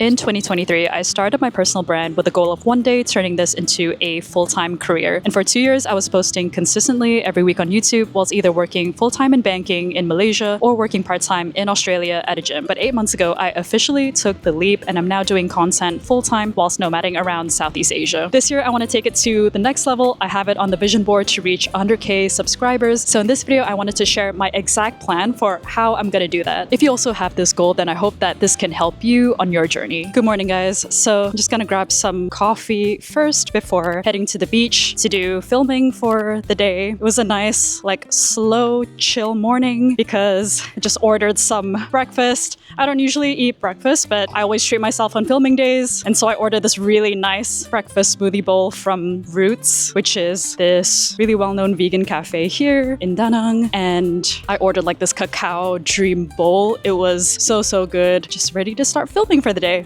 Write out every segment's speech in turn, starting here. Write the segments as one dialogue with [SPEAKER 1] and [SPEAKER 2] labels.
[SPEAKER 1] In 2023, I started my personal brand with the goal of one day turning this into a full-time career. And for 2 years, I was posting consistently every week on YouTube whilst either working full-time in banking in Malaysia or working part-time in Australia at a gym. But 8 months ago, I officially took the leap and I'm now doing content full-time whilst nomading around Southeast Asia. This year, I want to take it to the next level. I have it on the vision board to reach 100K subscribers. So in this video, I wanted to share my exact plan for how I'm going to do that. If you also have this goal, then I hope that this can help you on your journey. Good morning, guys. So I'm just gonna grab some coffee first before heading to the beach to do filming for the day. It was a nice, slow, chill morning because I just ordered some breakfast. I don't usually eat breakfast, but I always treat myself on filming days. And so I ordered this really nice breakfast smoothie bowl from Roots, which is this really well-known vegan cafe here in Da Nang. And I ordered this cacao dream bowl. It was so good. Just ready to start filming for the day.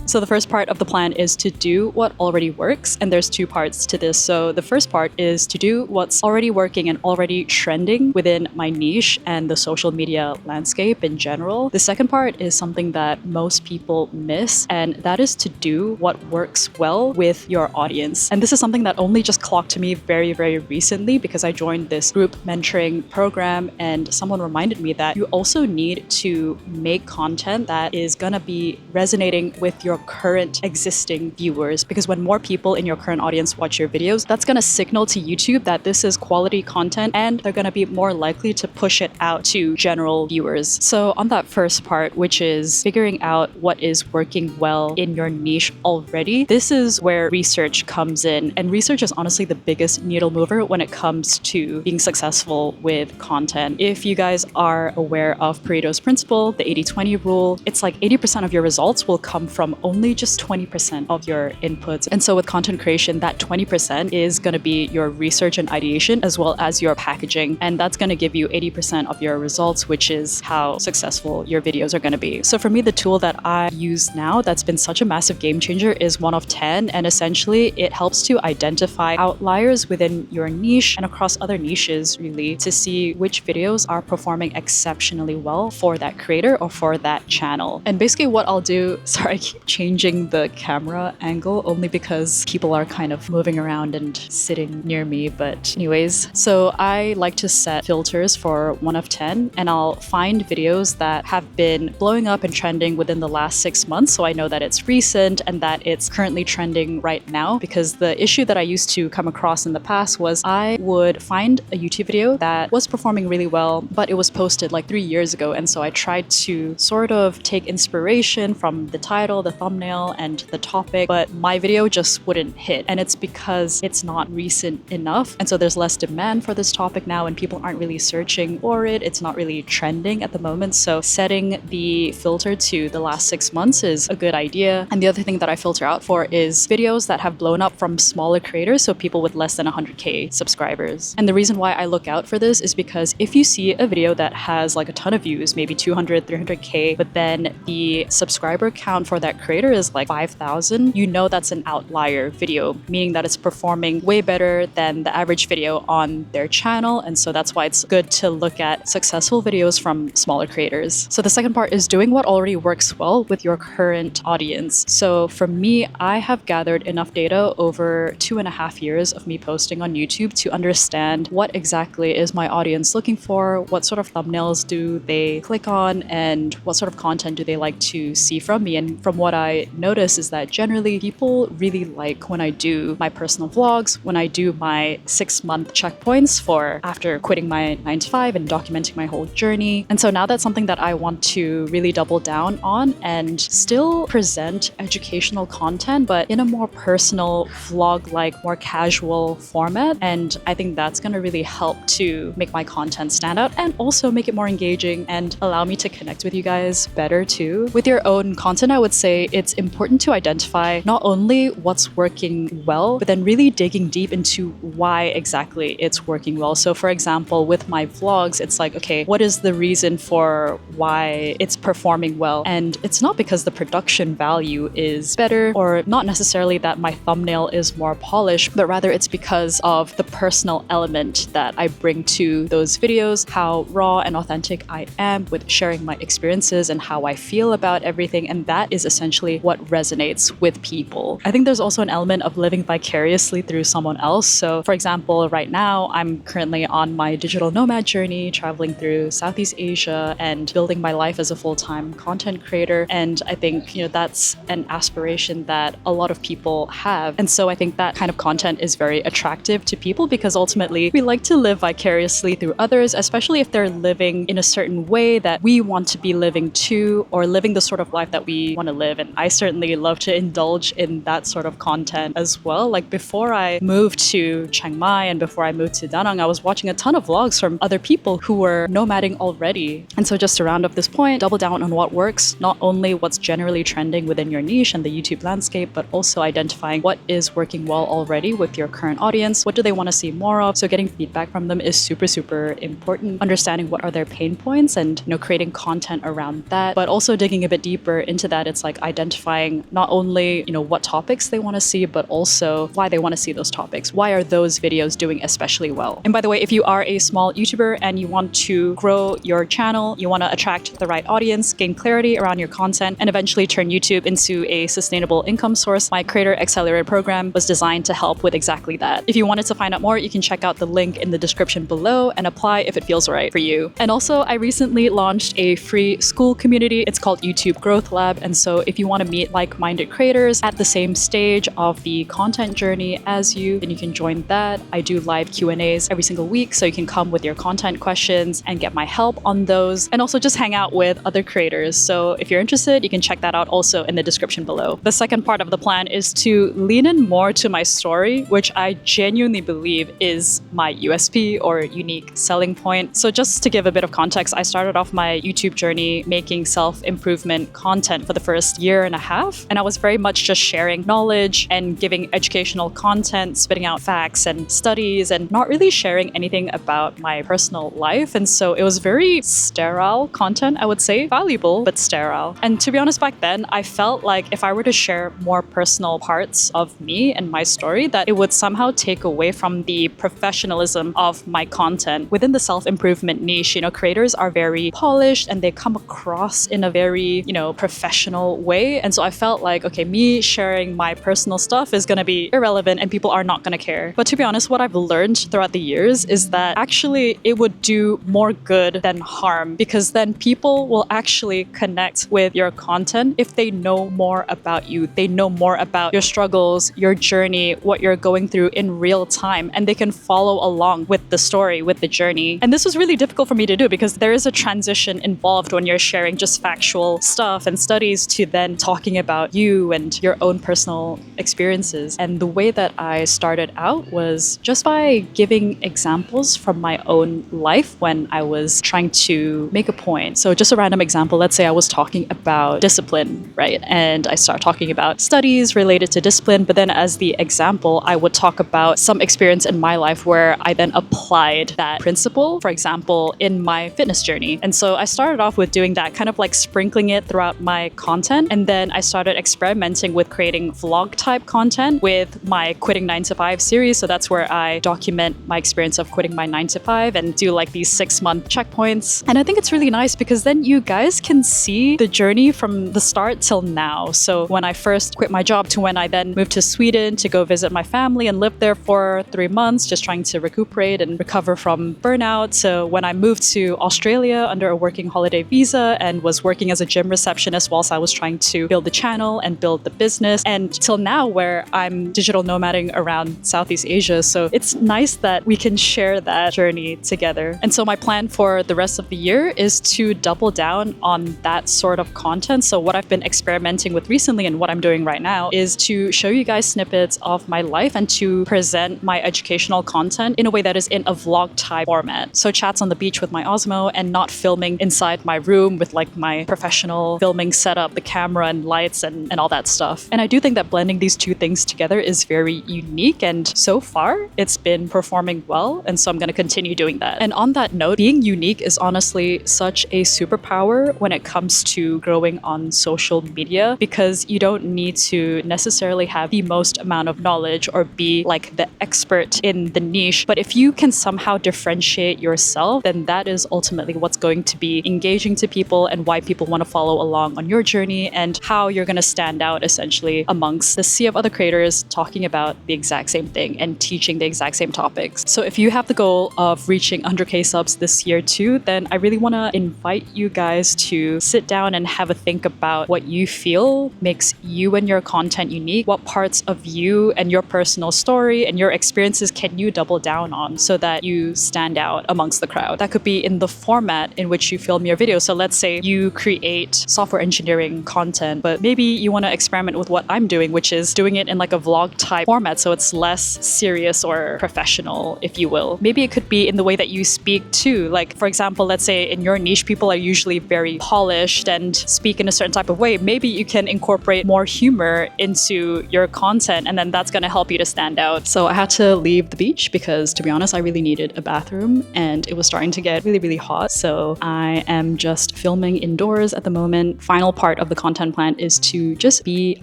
[SPEAKER 1] So the first part of the plan is to do what already works, and there's two parts to this. So the first part is to do what's already working and already trending within my niche and the social media landscape in general. The second part is something that most people miss, and that is to do what works well with your audience. And this is something that only just clocked to me very recently because I joined this group mentoring program and someone reminded me that you also need to make content that is gonna be resonating with your current existing viewers, because when more people in your current audience watch your videos, that's going to signal to YouTube that this is quality content and they're going to be more likely to push it out to general viewers. So on that first part, which is figuring out what is working well in your niche already, this is where research comes in. And research is honestly the biggest needle mover when it comes to being successful with content. If you guys are aware of Pareto's principle, the 80-20 rule, it's 80% of your results will come from only just 20% of your inputs. And so with content creation, that 20% is going to be your research and ideation as well as your packaging. And that's going to give you 80% of your results, which is how successful your videos are going to be. So for me, the tool that I use now that's been such a massive game changer is 1 of 10. And essentially it helps to identify outliers within your niche and across other niches really to see which videos are performing exceptionally well for that creator or for that channel. And basically what I'll do, sorry, I keep changing the camera angle only because people are kind of moving around and sitting near me. But anyways, so I like to set filters for 1 of 10 and I'll find videos that have been blowing up and trending within the last 6 months. So I know that it's recent and that it's currently trending right now, because the issue that I used to come across in the past was I would find a YouTube video that was performing really well, but it was posted 3 years ago. And so I tried to sort of take inspiration from the title, the thumbnail, and the topic, but my video just wouldn't hit. And it's because it's not recent enough. And so there's less demand for this topic now and people aren't really searching for it. It's not really trending at the moment. So setting the filter to the last 6 months is a good idea. And the other thing that I filter out for is videos that have blown up from smaller creators, so people with less than 100K subscribers. And the reason why I look out for this is because if you see a video that has a ton of views, maybe 200, 300K, but then the subscriber count for that creator is 5,000, you know that's an outlier video, meaning that it's performing way better than the average video on their channel. And so that's why it's good to look at successful videos from smaller creators. So the second part is doing what already works well with your current audience. So for me, I have gathered enough data over 2.5 years of me posting on YouTube to understand what exactly is my audience looking for, what sort of thumbnails do they click on, and what sort of content do they like to see from me. And from what I notice is that generally people really like when I do my personal vlogs, when I do my 6-month checkpoints for after quitting my 9 to 5 and documenting my whole journey. And so now that's something that I want to really double down on and still present educational content, but in a more personal vlog-like, more casual format. And I think that's going to really help to make my content stand out and also make it more engaging and allow me to connect with you guys better too. With your own content, I would say it's important to identify not only what's working well, but then really digging deep into why exactly it's working well. So for example, with my vlogs, it's like, okay, what is the reason for why it's performing well? And it's not because the production value is better, or not necessarily that my thumbnail is more polished, but rather it's because of the personal element that I bring to those videos, how raw and authentic I am with sharing my experiences and how I feel about everything. And that is essentially what resonates with people. I think there's also an element of living vicariously through someone else. So for example, right now, I'm currently on my digital nomad journey, traveling through Southeast Asia and building my life as a full-time content creator. And I think, that's an aspiration that a lot of people have. And so I think that kind of content is very attractive to people because ultimately we like to live vicariously through others, especially if they're living in a certain way that we want to be living too, or living the sort of life that we want to live. And I certainly love to indulge in that sort of content as well. Like before I moved to Chiang Mai and before I moved to Da Nang, I was watching a ton of vlogs from other people who were nomading already. And so just to round up this point, double down on what works, not only what's generally trending within your niche and the YouTube landscape, but also identifying what is working well already with your current audience. What do they want to see more of? So getting feedback from them is super, super important. Understanding what are their pain points and, creating content around that, but also digging a bit deeper into that. It's like identifying not only, what topics they want to see, but also why they want to see those topics. Why are those videos doing especially well? And by the way, if you are a small YouTuber and you want to grow your channel, you want to attract the right audience, gain clarity around your content, and eventually turn YouTube into a sustainable income source, my Creator Accelerator program was designed to help with exactly that. If you wanted to find out more, you can check out the link in the description below and apply if it feels right for you. And also, I recently launched a free school community. It's called YouTube Growth Lab. And so if you want to meet like-minded creators at the same stage of the content journey as you, then you can join that. I do live Q&As every single week, so you can come with your content questions and get my help on those, and also just hang out with other creators. So if you're interested, you can check that out also in the description below. The second part of the plan is to lean in more to my story, which I genuinely believe is my USP or unique selling point. So just to give a bit of context, I started off my YouTube journey making self-improvement content for the first year and a half. And I was very much just sharing knowledge and giving educational content, spitting out facts and studies, and not really sharing anything about my personal life. And so it was very sterile content, I would say. Valuable, but sterile. And to be honest, back then, I felt like if I were to share more personal parts of me and my story, that it would somehow take away from the professionalism of my content. Within the self-improvement niche, creators are very polished and they come across in a very, professional way. And so I felt like, okay, me sharing my personal stuff is going to be irrelevant and people are not going to care. But to be honest, what I've learned throughout the years is that actually it would do more good than harm, because then people will actually connect with your content if they know more about you. They know more about your struggles, your journey, what you're going through in real time, and they can follow along with the story, with the journey. And this was really difficult for me to do because there is a transition involved when you're sharing just factual stuff and studies to then talking about you and your own personal experiences. And the way that I started out was just by giving examples from my own life when I was trying to make a point. So just a random example, let's say I was talking about discipline, right? And I start talking about studies related to discipline, but then as the example, I would talk about some experience in my life where I then applied that principle, for example, in my fitness journey. And so I started off with doing that, kind of like sprinkling it throughout my content. And then I started experimenting with creating vlog type content with my Quitting 9 to 5 series. So that's where I document my experience of quitting my 9 to 5 and do like these 6-month checkpoints. And I think it's really nice because then you guys can see the journey from the start till now. So when I first quit my job to when I then moved to Sweden to go visit my family and lived there for 3 months, just trying to recuperate and recover from burnout. So when I moved to Australia under a working holiday visa and was working as a gym receptionist whilst I was trying to build the channel and build the business, and till now where I'm digital nomading around Southeast Asia. So it's nice that we can share that journey together. And so my plan for the rest of the year is to double down on that sort of content. So what I've been experimenting with recently and what I'm doing right now is to show you guys snippets of my life and to present my educational content in a way that is in a vlog type format. So chats on the beach with my Osmo and not filming inside my room with like my professional filming setup, the camera camera and lights and all that stuff. And I do think that blending these two things together is very unique, and so far it's been performing well, and so I'm going to continue doing that. And on that note, being unique is honestly such a superpower when it comes to growing on social media, because you don't need to necessarily have the most amount of knowledge or be like the expert in the niche, but if you can somehow differentiate yourself, then that is ultimately what's going to be engaging to people and why people want to follow along on your journey, and how you're going to stand out essentially amongst the sea of other creators talking about the exact same thing and teaching the exact same topics. So if you have the goal of reaching 100k subs this year too, then I really want to invite you guys to sit down and have a think about what you feel makes you and your content unique. What parts of you and your personal story and your experiences can you double down on so that you stand out amongst the crowd? That could be in the format in which you film your videos. So let's say you create software engineering content, but maybe you want to experiment with what I'm doing, which is doing it in like a vlog type format, so it's less serious or professional, if you will. Maybe it could be in the way that you speak too. Like, for example, let's say in your niche, people are usually very polished and speak in a certain type of way. Maybe you can incorporate more humor into your content, and then that's going to help you to stand out. So I had to leave the beach because, to be honest, I really needed a bathroom, and it was starting to get really, really hot. So I am just filming indoors at the moment. Final part of the content plan is to just be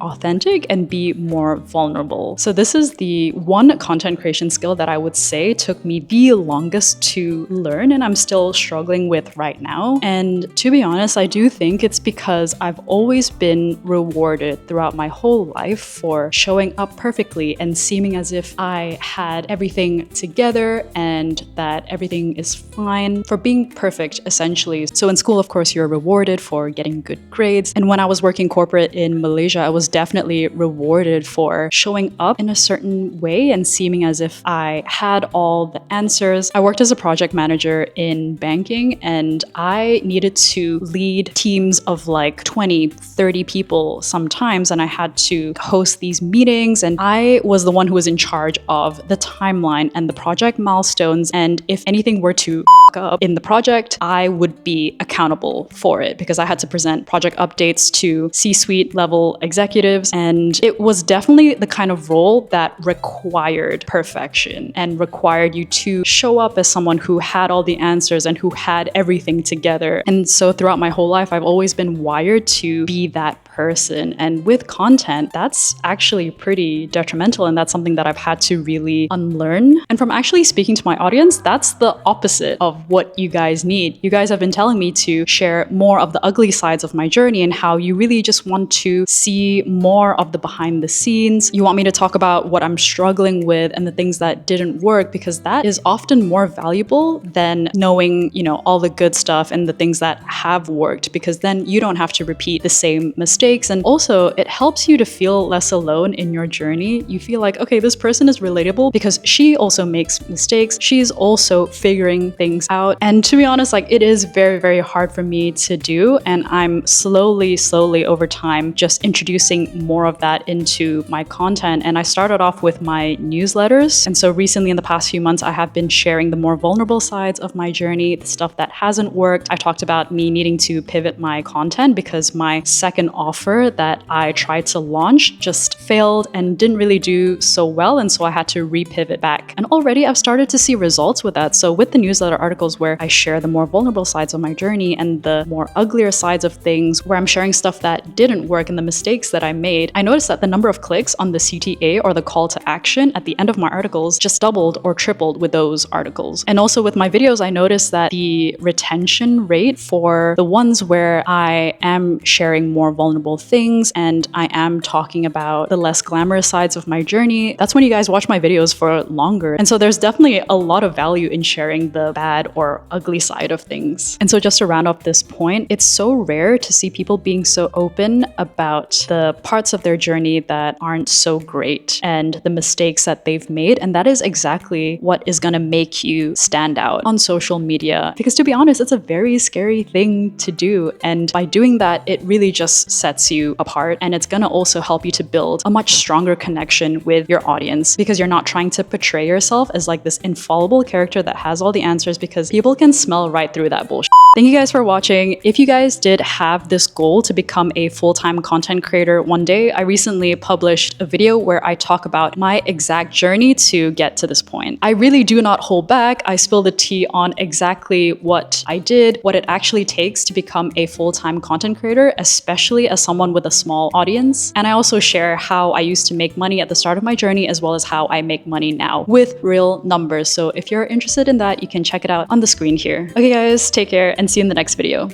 [SPEAKER 1] authentic and be more vulnerable. So this is the one content creation skill that I would say took me the longest to learn, and I'm still struggling with right now. And to be honest, I do think it's because I've always been rewarded throughout my whole life for showing up perfectly and seeming as if I had everything together and that everything is fine, for being perfect essentially. So in school, of course, you're rewarded for getting good grades. And when I was working corporate in Malaysia, I was definitely rewarded for showing up in a certain way and seeming as if I had all the answers. I worked as a project manager in banking, and I needed to lead teams of like 20, 30 people sometimes, and I had to host these meetings, and I was the one who was in charge of the timeline and the project milestones, and if anything were to up in the project, I would be accountable for it because I had to present project updates to C-suite level executives, and it was definitely the kind of role that required perfection and required you to show up as someone who had all the answers and who had everything together. And so throughout my whole life, I've always been wired to be that person. And with content, that's actually pretty detrimental, and that's something that I've had to really unlearn. And from actually speaking to my audience, that's the opposite of what you guys need. You guys have been telling me to share more of the ugly sides of my journey and how you really just want to see more of the behind the scenes. You want me to talk about what I'm struggling with and the things that didn't work, because that is often more valuable than knowing, you know, all the good stuff and the things that have worked, because then you don't have to repeat the same mistakes. And also it helps you to feel less alone in your journey. You feel like, okay, this person is relatable because she also makes mistakes. She's also figuring things out. And to be honest, like, it is very, very hard for me to do. And I'm slowly over time just introducing more of that into my content. And I started off with my newsletters. And so recently in the past few months, I have been sharing the more vulnerable sides of my journey, the stuff that hasn't worked. I've talked about me needing to pivot my content because my second offer that I tried to launch just failed and didn't really do so well. And so I had to repivot back. And already I've started to see results with that. So with the newsletter articles where I share the more vulnerable sides of my journey and the more uglier sides of things, where I'm sharing stuff that didn't work and the mistakes that I made, I noticed that the number of clicks on the CTA, or the call to action at the end of my articles, just doubled or tripled with those articles. And also with my videos, I noticed that the retention rate for the ones where I am sharing more vulnerable things and I am talking about the less glamorous sides of my journey, that's when you guys watch my videos for longer. And so there's definitely a lot of value in sharing the bad or ugly side of things. And so just to round off this point, it's so rare to see people being so open about the parts of their journey that aren't so great and the mistakes that they've made. And that is exactly what is going to make you stand out on social media. Because to be honest, it's a very scary thing to do. And by doing that, it really just sets you apart. And it's going to also help you to build a much stronger connection with your audience, because you're not trying to portray yourself as like this infallible character that has all the answers, because people can smell right through that bullshit. Thank you guys for watching. If you guys did have this goal to become a full-time content creator one day, I recently published a video where I talk about my exact journey to get to this point. I really do not hold back. I spill the tea on exactly what I did, what it actually takes to become a full-time content creator, especially as someone with a small audience. And I also share how I used to make money at the start of my journey, as well as how I make money now with real numbers. So if you're interested in that, you can check it out on the screen here. Okay guys, take care and see you in the next video.